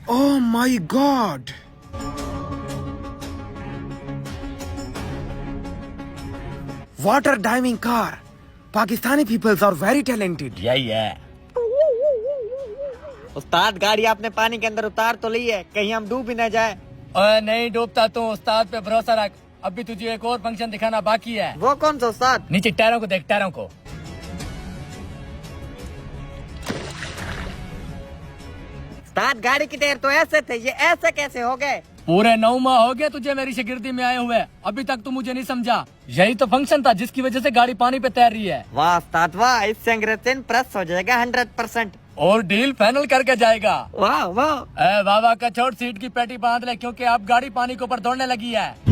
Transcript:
Oh my God! Water diving car. Pakistani peoples are very talented. यही है। उस्ताद गाड़ी आपने पानी के अंदर उतार तो ली है, कहीं हम डूब ही न जाए। ओए नहीं डूबता तू, उस्ताद पे भरोसा रख। अभी तुझे एक और फंक्शन दिखाना बाकी है। वो कौन सा उस्ताद? नीचे टायरों को देख, टायरों को। उस्ताद गाड़ी की टायर तो ऐसे थे, ये ऐसे कैसे हो गए? पूरे 9 माह हो गए तुझे मेरी शागिर्दी में आए हुए, अभी तक तू मुझे नहीं समझा। यही तो फंक्शन था जिसकी वजह से गाड़ी पानी पे तैर रही है। वाह उस्ताद वाह, इससे अंग्रेज इम्प्रेस हो जाएगा 100%। और डील फाइनल करके जाएगा। वाह वाह। बाबा का छोट सीट की पेटी बांध ले, क्योंकि अब गाड़ी पानी के ऊपर दौड़ने लगी है।